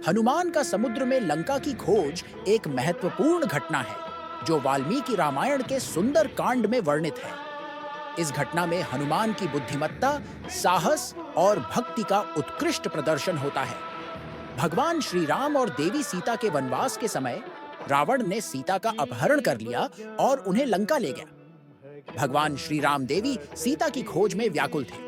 हनुमान का समुद्र में लंका की खोज एक महत्वपूर्ण घटना है जो वाल्मीकि रामायण के सुंदर कांड में वर्णित है। इस घटना में हनुमान की बुद्धिमत्ता, साहस और भक्ति का उत्कृष्ट प्रदर्शन होता है। भगवान श्री राम और देवी सीता के वनवास के समय रावण ने सीता का अपहरण कर लिया और उन्हें लंका ले गया। भगवान श्री राम देवी सीता की खोज में व्याकुल थे।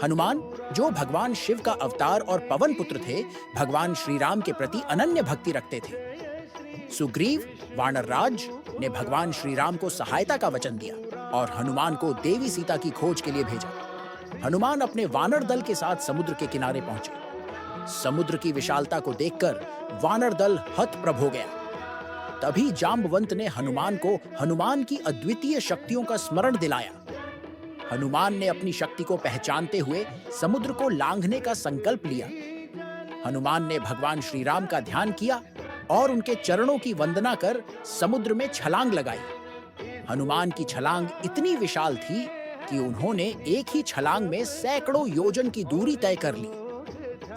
हनुमान, जो भगवान शिव का अवतार और पवन पुत्र थे, भगवान श्री राम के प्रति अनन्य भक्ति रखते थे। सुग्रीव, वानर राज, ने भगवान श्री राम को सहायता का वचन दिया और हनुमान को देवी सीता की खोज के लिए भेजा। हनुमान अपने वानर दल के साथ समुद्र के किनारे पहुंचे। समुद्र की विशालता को देखकर वानर दल हतप्रभ हो गया। तभी जांबवंत ने हनुमान को हनुमान की अद्वितीय शक्तियों का स्मरण दिलाया। हनुमान ने अपनी शक्ति को पहचानते हुए समुद्र को लांघने का संकल्प लिया। हनुमान ने भगवान श्री राम का ध्यान किया और उनके चरणों की वंदना कर समुद्र में छलांग लगाई। हनुमान की छलांग इतनी विशाल थी कि उन्होंने एक ही छलांग में सैकड़ों योजन की दूरी तय कर ली।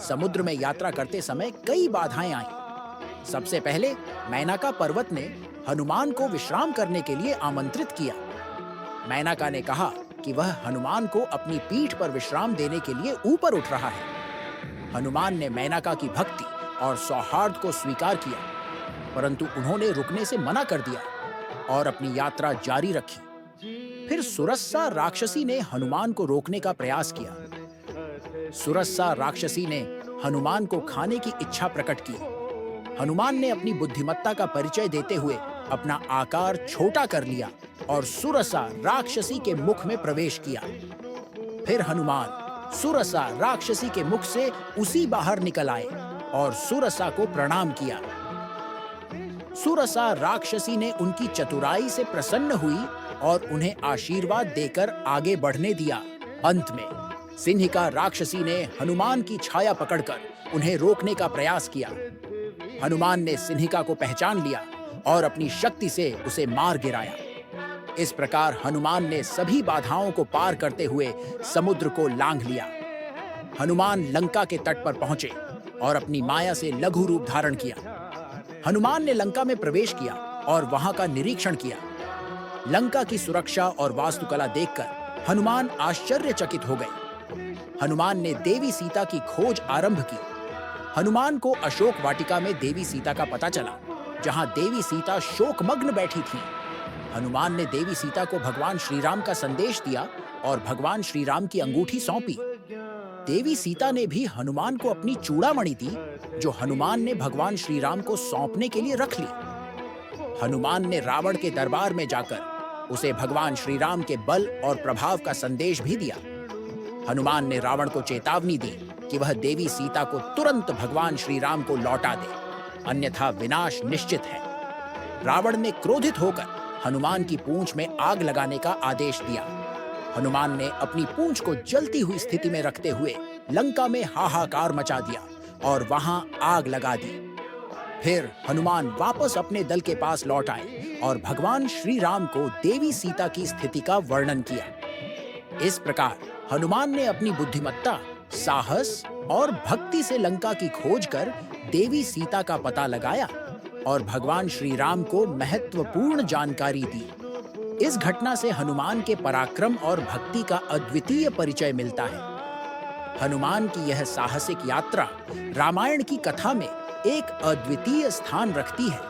समुद्र में यात्रा करते समय कई बाधाएं आईं। सबसे पहले मैनाका पर्वत ने हनुमान को विश्राम करने के लिए आमंत्रित किया। मैनाका ने कहा कि वह हनुमान को अपनी पीठ पर विश्राम देने के लिए ऊपर उठ रहा है। हनुमान ने मैनाका की भक्ति और सौहार्द को स्वीकार किया, परंतु उन्होंने रुकने से मना कर दिया और अपनी यात्रा जारी रखी। फिर सुरस्सा राक्षसी ने हनुमान को रोकने का प्रयास किया। सुरस्सा राक्षसी ने हनुमान को खाने की इच्छा प्रकट की। हनुमान ने अपनी बुद्धिमत्ता का परिचय देते हुए अपना आकार छोटा कर लिया और सुरसा राक्षसी के मुख में प्रवेश किया। फिर हनुमान सुरसा राक्षसी के मुख से उसी बाहर निकल आए और सुरसा को प्रणाम किया। सुरसा राक्षसी ने उनकी चतुराई से प्रसन्न हुई और उन्हें आशीर्वाद देकर आगे बढ़ने दिया। अंत में सिंहिका राक्षसी ने हनुमान की छाया पकड़कर उन्हें रोकने का प्रयास किया। हनुमान ने सिंहिका को पहचान लिया और अपनी शक्ति से उसे मार गिराया। इस प्रकार हनुमान ने सभी बाधाओं को पार करते हुए समुद्र को लांघ लिया। हनुमान लंका के तट पर पहुंचे और अपनी माया से लघु रूप धारण किया। हनुमान ने लंका में प्रवेश किया और वहां का निरीक्षण किया। लंका की सुरक्षा और वास्तुकला देखकर हनुमान आश्चर्यचकित हो गए। हनुमान ने देवी सीता की खोज आरंभ की। हनुमान को अशोक वाटिका में देवी सीता का पता चला, जहां देवी सीता शोकमग्न बैठी थी। हनुमान ने देवी सीता को भगवान श्री राम का संदेश दिया और भगवान श्री राम की अंगूठी सौंपी। देवी सीता ने भी हनुमान को अपनी चूड़ामणि दी, जो हनुमान ने भगवान श्री राम को सौंपने के लिए रख ली। हनुमान ने रावण के दरबार में जाकर उसे भगवान श्री राम के बल और प्रभाव का संदेश भी दिया। हनुमान ने रावण को चेतावनी दी कि वह देवी सीता को तुरंत भगवान श्री राम को लौटा दे, अन्यथा विनाश निश्चित है। रावण ने क्रोधित होकर हनुमान की पूंछ में आग लगाने का आदेश दिया। हनुमान ने अपनी पूंछ को जलती हुई स्थिति में रखते हुए लंका में हाहाकार मचा दिया और वहां आग लगा दी। फिर हनुमान वापस अपने दल के पास लौट आए और भगवान श्री राम को देवी सीता की स्थिति का वर्णन किया। इस प्रकार हनुमान ने अपनी बुद्धिमत्ता, साहस और भक्ति से लंका की खोज कर देवी सीता का पता लगाया और भगवान श्री राम को महत्वपूर्ण जानकारी दी। इस घटना से हनुमान के पराक्रम और भक्ति का अद्वितीय परिचय मिलता है। हनुमान की यह साहसिक यात्रा रामायण की कथा में एक अद्वितीय स्थान रखती है।